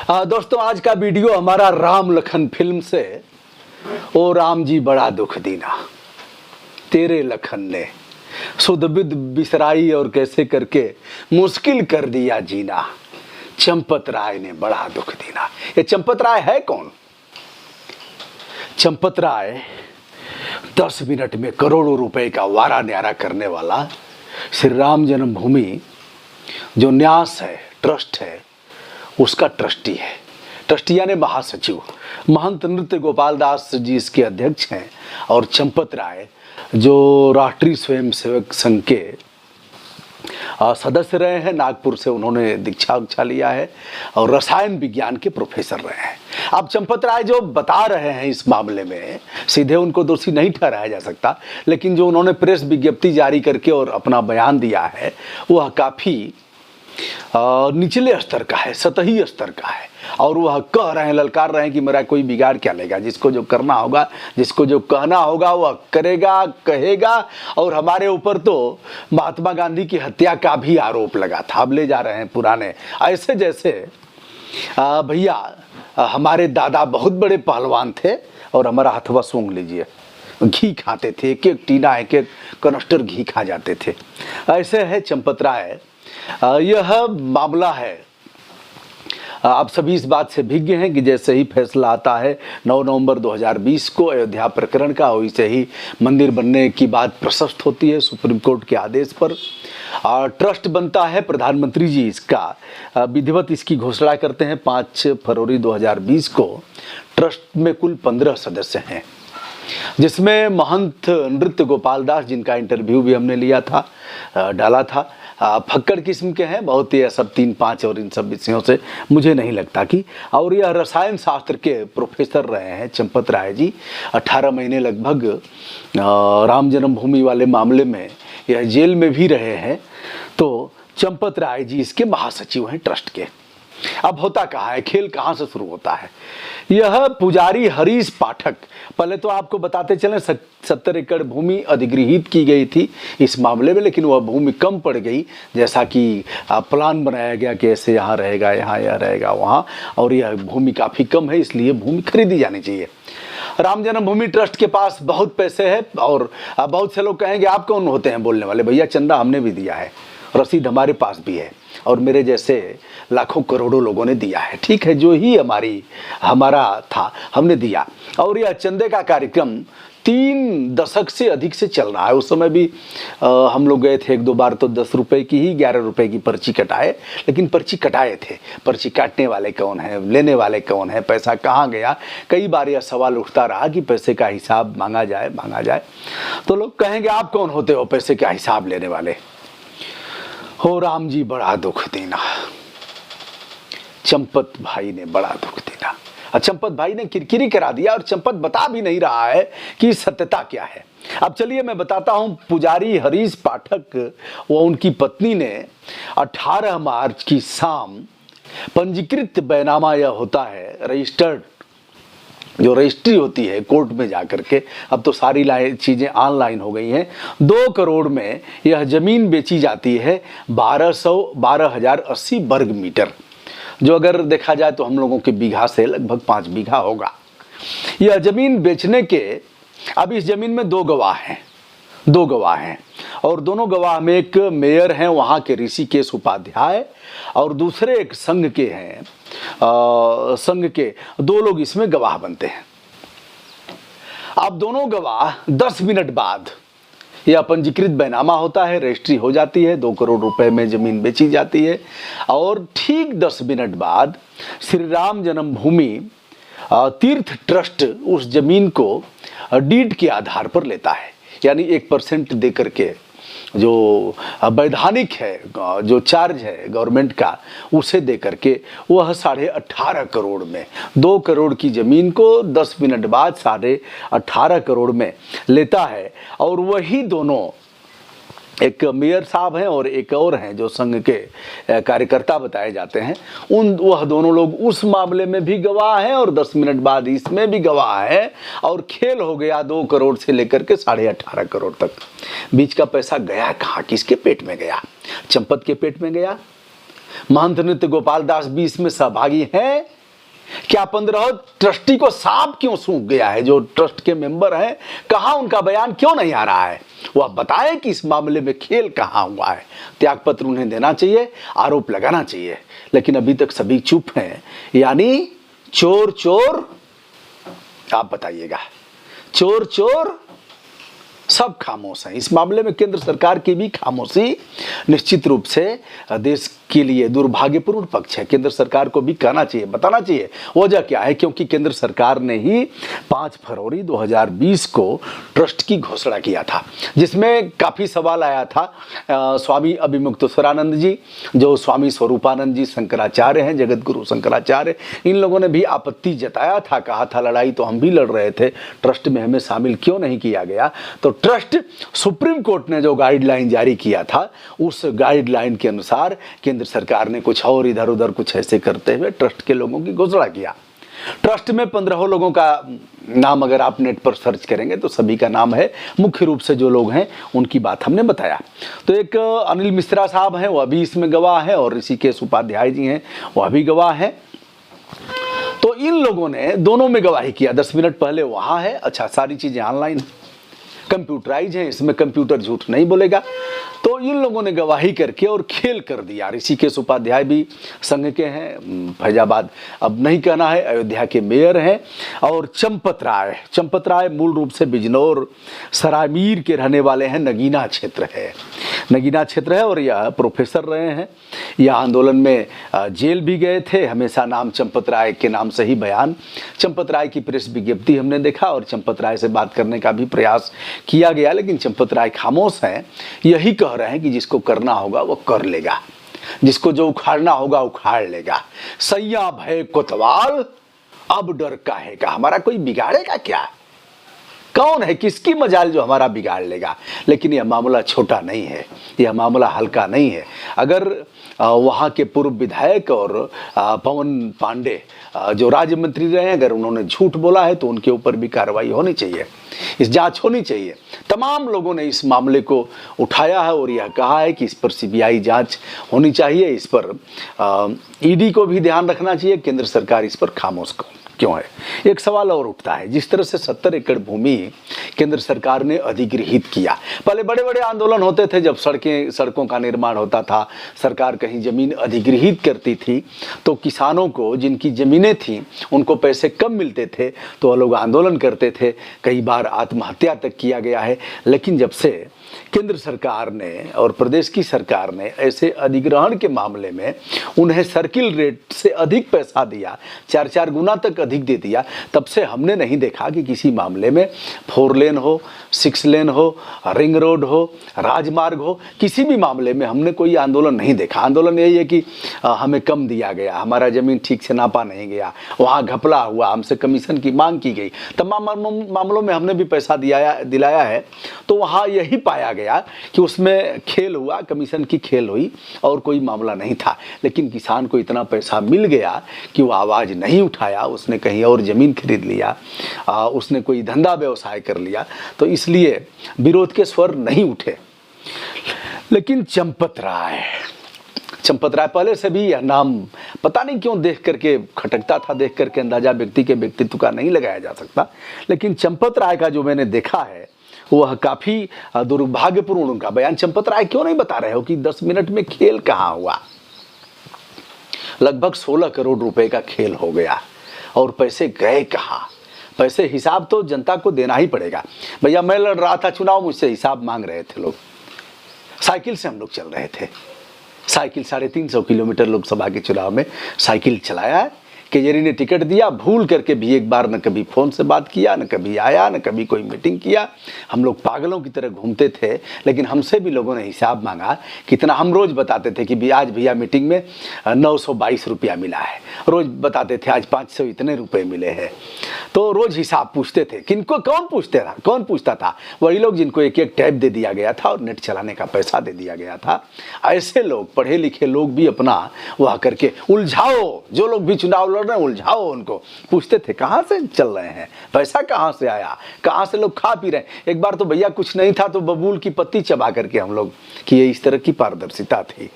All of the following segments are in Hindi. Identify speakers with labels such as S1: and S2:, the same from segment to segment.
S1: दोस्तों आज का वीडियो हमारा राम लखन फिल्म से। ओ राम जी बड़ा दुख दीना, तेरे लखन ने सुध बुध बिसराई और कैसे करके मुश्किल कर दिया जीना। चंपत राय ने बड़ा दुख दीना। ये चंपत राय है कौन? चंपत राय 10 मिनट में करोड़ों रुपए का वारा न्यारा करने वाला श्री राम जन्मभूमि जो न्यास है, ट्रस्ट है, उसका ट्रस्टी है। ट्रस्टी यानी महासचिव। महंत नृत्य गोपाल दास जी इसके अध्यक्ष हैं और चंपत राय जो राष्ट्रीय स्वयंसेवक संघ के सदस्य रहे हैं। नागपुर से उन्होंने दीक्षा उक्षा लिया है और रसायन विज्ञान के प्रोफेसर रहे हैं। अब चंपत राय जो बता रहे हैं इस मामले में सीधे उनको दोषी नहीं ठहराया जा सकता, लेकिन जो उन्होंने प्रेस विज्ञप्ति जारी करके और अपना बयान दिया है वह काफ़ी निचले स्तर का है, सतही स्तर का है। और वह कह रहे हैं, ललकार रहे हैं कि मेरा कोई बिगाड़ क्या लेगा। जिसको जो करना होगा, जिसको जो कहना होगा वह करेगा, कहेगा। और हमारे ऊपर तो महात्मा गांधी की हत्या का भी आरोप लगा था। अब ले जा रहे हैं पुराने, ऐसे जैसे भैया हमारे दादा बहुत बड़े पहलवान थे और हमारा हथवा सूंघ लीजिए, घी खाते थे, एक एक टीना, एक एक कनस्टर घी खा जाते थे। ऐसे है चंपत राय। यह मामला है, आप सभी इस बात से भिज्ञ हैं कि जैसे ही फैसला आता है 9 नवंबर 2020 को अयोध्या प्रकरण का, वैसे ही मंदिर बनने की बात प्रशस्त होती है सुप्रीम कोर्ट के आदेश पर। ट्रस्ट बनता है, प्रधानमंत्री जी इसका विधिवत इसकी घोषणा करते हैं 5 फरवरी 2020 को। ट्रस्ट में कुल 15 सदस्य हैं, जिसमें महंत नृत्य गोपाल दास, जिनका इंटरव्यू भी हमने लिया था, डाला था, फक्कड़ किस्म के हैं बहुत ही, सब 3-5 और इन सब विषयों से मुझे नहीं लगता कि। और यह रसायन शास्त्र के प्रोफेसर रहे हैं चंपत राय जी। 18 महीने लगभग राम जन्मभूमि वाले मामले में यह जेल में भी रहे हैं। तो चंपत राय जी इसके महासचिव हैं ट्रस्ट के। अब होता कहाँ है, खेल कहाँ से शुरू होता है? यह पुजारी हरीश पाठक, पहले तो आपको बताते चलें 70 एकड़ भूमि अधिगृहित की गई थी इस मामले में, लेकिन वह भूमि कम पड़ गई। जैसा कि प्लान बनाया गया कि ऐसे यहाँ रहेगा, यहाँ यह रहेगा, वहाँ, और यह भूमि काफ़ी कम है, इसलिए भूमि खरीदी जानी चाहिए। राम जन्मभूमि ट्रस्ट के पास बहुत पैसे है और बहुत से लोग कहेंगे आप कौन होते हैं बोलने वाले? भैया चंदा हमने भी दिया है, रसीद हमारे पास भी है और मेरे जैसे लाखों करोड़ों लोगों ने दिया है। ठीक है, जो ही हमारा था हमने दिया। और यह चंदे का कार्यक्रम 3 दशक से अधिक से चल रहा है। उस समय भी हम लोग गए थे 1-2 बार, तो 10 रुपए की ही 11 रुपए की पर्ची कटाए, लेकिन पर्ची कटाए थे। पर्ची काटने वाले कौन है, लेने वाले कौन है, पैसा कहाँ गया? कई बार यह सवाल उठता रहा कि पैसे का हिसाब मांगा जाए। तो लोग कहेंगे आप कौन होते हो पैसे का हिसाब लेने वाले? हो राम जी बड़ा दुख देना, चंपत भाई ने बड़ा दुख देना। चंपत भाई ने किरकिरी करा दिया और चंपत बता भी नहीं रहा है कि सत्यता क्या है। अब चलिए मैं बताता हूं। पुजारी हरीश पाठक व उनकी पत्नी ने 18 मार्च की शाम पंजीकृत बैनामा, यह होता है रजिस्टर्ड, जो रजिस्ट्री होती है कोर्ट में जा करके, अब तो सारी चीज़ें ऑनलाइन हो गई हैं। 2 करोड़ में यह ज़मीन बेची जाती है 12,080 वर्ग मीटर, जो अगर देखा जाए तो हम लोगों के बीघा से लगभग 5 बीघा होगा। यह ज़मीन बेचने के, अब इस ज़मीन में 2 गवाह हैं और दोनों गवाह में एक मेयर हैं वहाँ के ऋषिकेश उपाध्याय और दूसरे एक संघ के हैं। संघ के 2 लोग इसमें गवाह बनते हैं। अब दोनों गवाह 10 मिनट बाद, यह पंजीकृत बैनामा होता है, रजिस्ट्री हो जाती है, 2 करोड़ रुपए में जमीन बेची जाती है और ठीक 10 मिनट बाद श्री राम जन्मभूमि तीर्थ ट्रस्ट उस जमीन को डीड के आधार पर लेता है, यानी 1% दे करके, जो वैधानिक है, जो चार्ज है गवर्नमेंट का, उसे दे करके वह 18.5 करोड़ में 2 करोड़ की ज़मीन को 10 मिनट बाद 18.5 करोड़ में लेता है। और वही दोनों, एक मेयर साहब हैं और एक और हैं जो संघ के कार्यकर्ता बताए जाते हैं, वह दोनों लोग उस मामले में भी गवाह हैं और 10 मिनट बाद इसमें भी गवाह हैं। और खेल हो गया 2 करोड़ से लेकर के 18.5 करोड़ तक। बीच का पैसा गया कहाँ, किसके पेट में गया? चंपत के पेट में गया। महंत नृत्य गोपाल दास भी इसमें सहभागी हैं क्या 15 ट्रस्टी को सांप क्यों सूंघ गया है? जो ट्रस्ट के मेंबर हैं, कहां उनका बयान क्यों नहीं आ रहा है? वह बताएं कि इस मामले में खेल कहां हुआ है। त्यागपत्र उन्हें देना चाहिए, आरोप लगाना चाहिए, लेकिन अभी तक सभी चुप हैं। यानी चोर चोर, आप बताइएगा, चोर चोर सब खामोश हैं। इस मामले में केंद्र सरकार की भी खामोशी निश्चित रूप से देश के लिए दुर्भाग्यपूर्ण पक्ष है। केंद्र सरकार को भी कहना चाहिए, बताना चाहिए वजह क्या है, क्योंकि केंद्र सरकार ने ही 5 फरवरी 2020 को ट्रस्ट की घोषणा किया था, जिसमें काफ़ी सवाल आया था। स्वामी अभिमुक्तेश्वरानंद जी, जो स्वामी स्वरूपानंद जी शंकराचार्य हैं, जगत गुरु शंकराचार्य, इन लोगों ने भी आपत्ति जताया था, कहा था लड़ाई तो हम भी लड़ रहे थे, ट्रस्ट में हमें शामिल क्यों नहीं किया गया। तो ट्रस्ट, सुप्रीम कोर्ट ने जो गाइडलाइन जारी किया था, उस गाइडलाइन के अनुसार केंद्र सरकार ने कुछ और इधर उधर कुछ ऐसे करते हुए ट्रस्ट के लोगों की घोषणा किया। ट्रस्ट में 15 लोगों का नाम अगर आप नेट पर सर्च करेंगे तो सभी का नाम है। मुख्य रूप से जो लोग हैं उनकी बात हमने बताया। तो एक अनिल मिश्रा साहब हैं, वह भी इसमें गवाह है, और ऋषिकेश उपाध्याय जी हैं, वह भी गवाह हैं। तो इन लोगों ने दोनों में गवाही किया। 10 मिनट पहले वहाँ है, अच्छा सारी चीज़ें ऑनलाइन कंप्यूटराइज है, इसमें कंप्यूटर झूठ नहीं बोलेगा। तो इन लोगों ने गवाही करके और खेल कर दिया। ऋषिकेश उपाध्याय भी संघ के हैं, फैजाबाद अब नहीं कहना है, अयोध्या के मेयर हैं। और चंपत राय मूल रूप से बिजनौर सरायमीर के रहने वाले हैं, नगीना क्षेत्र है और यह प्रोफेसर रहे हैं। यह आंदोलन में जेल भी गए थे। हमेशा नाम चंपत राय के नाम से ही बयान, चंपत राय की प्रेस विज्ञप्ति हमने देखा और चंपत राय से बात करने का भी प्रयास किया गया, लेकिन चंपत राय खामोश हैं। यही कह रहे हैं कि जिसको करना होगा वो कर लेगा, जिसको जो उखाड़ना होगा उखाड़ लेगा। सैया भय कोतवाल, अब डर काहेगा, हमारा कोई बिगाड़ेगा क्या? कौन है, किसकी मजाल जो हमारा बिगाड़ लेगा? लेकिन यह मामला छोटा नहीं है, यह मामला हल्का नहीं है। अगर वहाँ के पूर्व विधायक और पवन पांडे जो राज्य मंत्री रहे हैं, अगर उन्होंने झूठ बोला है तो उनके ऊपर भी कार्रवाई होनी चाहिए, इस जांच होनी चाहिए। तमाम लोगों ने इस मामले को उठाया है और यह कहा है कि इस पर सीबीआई जांच होनी चाहिए, इस पर ईडी को भी ध्यान रखना चाहिए। केंद्र सरकार इस पर खामोश क्यों है? एक सवाल और उठता है, जिस तरह से 70 एकड़ भूमि केंद्र सरकार ने अधिग्रहित किया। पहले बड़े बड़े आंदोलन होते थे, जब सड़कों का निर्माण होता था, सरकार कहीं जमीन अधिग्रहित करती थी तो किसानों को, जिनकी जमीनें थीं, उनको पैसे कम मिलते थे तो वो लोग आंदोलन करते थे, कई बार आत्महत्या तक किया गया है। लेकिन जब से केंद्र सरकार ने और प्रदेश की सरकार ने ऐसे अधिग्रहण के मामले में उन्हें सर्किल रेट से अधिक पैसा दिया, 4 गुना तक अधिक दे दिया, तब से हमने नहीं देखा कि किसी मामले में 4 लेन हो, 6 लेन हो, रिंग रोड हो, राजमार्ग हो, किसी भी मामले में हमने कोई आंदोलन नहीं देखा। आंदोलन यही है कि हमें कम दिया गया, हमारा ज़मीन ठीक से नापा नहीं गया, वहाँ घपला हुआ, हमसे कमीशन की मांग की गई। तमाम मामलों में हमने भी पैसा दिलाया है। तो वहाँ यही पाया गया कि उसमें खेल हुआ, कमीशन की खेल हुई और कोई मामला नहीं था। लेकिन किसान को इतना पैसा मिल गया कि वो आवाज़ नहीं उठाया, उसने कहीं और ज़मीन खरीद लिया, उसने कोई धंधा व्यवसाय कर लिया, तो इसलिए विरोध के स्वर नहीं उठे। लेकिन चंपत राय पहले से भी यह नाम पता नहीं क्यों देख करके खटकता था, देख करके अंदाजा व्यक्ति के व्यक्तित्व का नहीं लगाया जा सकता। लेकिन चंपत राय का जो मैंने देखा है वह काफ़ी दुर्भाग्यपूर्ण उनका बयान। चंपत राय क्यों नहीं बता रहे हो कि 10 मिनट में खेल कहाँ हुआ? लगभग 16 करोड़ रुपए का खेल हो गया और पैसे गए कहाँ? पैसे हिसाब तो जनता को देना ही पड़ेगा। भैया मैं लड़ रहा था चुनाव, मुझसे हिसाब मांग रहे थे लोग, साइकिल से हम लोग चल रहे थे, साइकिल 350 किलोमीटर लोकसभा के चुनाव में साइकिल चलाया है। केजरी ने टिकट दिया, भूल करके भी एक बार न कभी फ़ोन से बात किया, न कभी आया, न कभी कोई मीटिंग किया। हम लोग पागलों की तरह घूमते थे, लेकिन हमसे भी लोगों ने हिसाब मांगा। कितना हम रोज़ बताते थे कि आज भैया मीटिंग में 922 रुपया मिला है, रोज़ बताते थे आज 500 इतने रुपए मिले हैं। तो रोज़ हिसाब पूछते थे। किनको कौन पूछता था? वही लोग जिनको एक टैब दे दिया गया था और नेट चलाने का पैसा दे दिया गया था। ऐसे लोग, पढ़े लिखे लोग भी अपना वह करके उलझाओ, जो लोग भी चुनाव लड़ रहे हैं उलझाओ उनको। पूछते थे कहाँ से चल रहे हैं, पैसा कहाँ से आया, कहाँ से लोग खा पी रहे हैं। एक बार तो भैया कुछ नहीं था तो बबूल की पत्ती चबा करके हम लोग कि ये इस तरह की पारदर्शिता थी।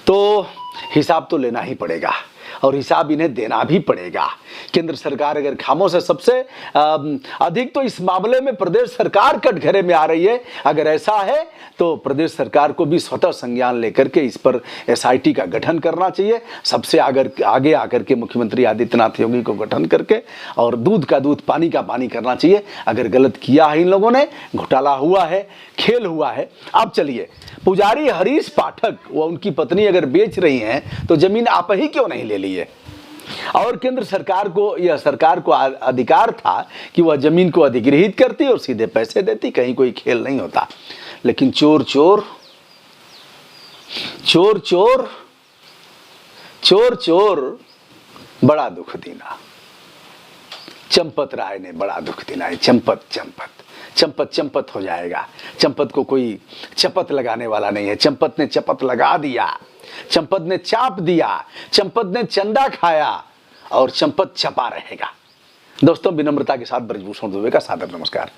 S1: तो हिसाब तो लेना ही पड़ेगा और हिसाब इन्हें देना भी पड़ेगा। केंद्र सरकार अगर खामोश है, सबसे अधिक तो इस मामले में प्रदेश सरकार कटघरे में आ रही है। अगर ऐसा है तो प्रदेश सरकार को भी स्वतः संज्ञान लेकर के इस पर एसआईटी का गठन करना चाहिए। सबसे आगे आकर के मुख्यमंत्री आदित्यनाथ योगी को गठन करके और दूध का दूध पानी का पानी करना चाहिए। अगर गलत किया है इन लोगों ने, घोटाला हुआ है, खेल हुआ है। अब चलिए, पुजारी हरीश पाठक व उनकी पत्नी अगर बेच रही हैं तो जमीन आप ही क्यों नहीं ले लिए? और केंद्र सरकार को, यह सरकार को अधिकार था कि वह जमीन को अधिग्रहित करती और सीधे पैसे देती, कहीं कोई खेल नहीं होता। लेकिन चोर चोर चोर चोर चोर चोर बड़ा दुख देना। चंपत राय ने बड़ा दुख दिना है। चंपत चंपत चंपत चंपत हो जाएगा। चंपत को कोई चपत लगाने वाला नहीं है। चंपत ने चपत लगा दिया, चंपत ने चाप दिया, चंपत ने चंदा खाया और चंपत छपा रहेगा। दोस्तों, विनम्रता के साथ ब्रजभूषण दुबे का सादर नमस्कार।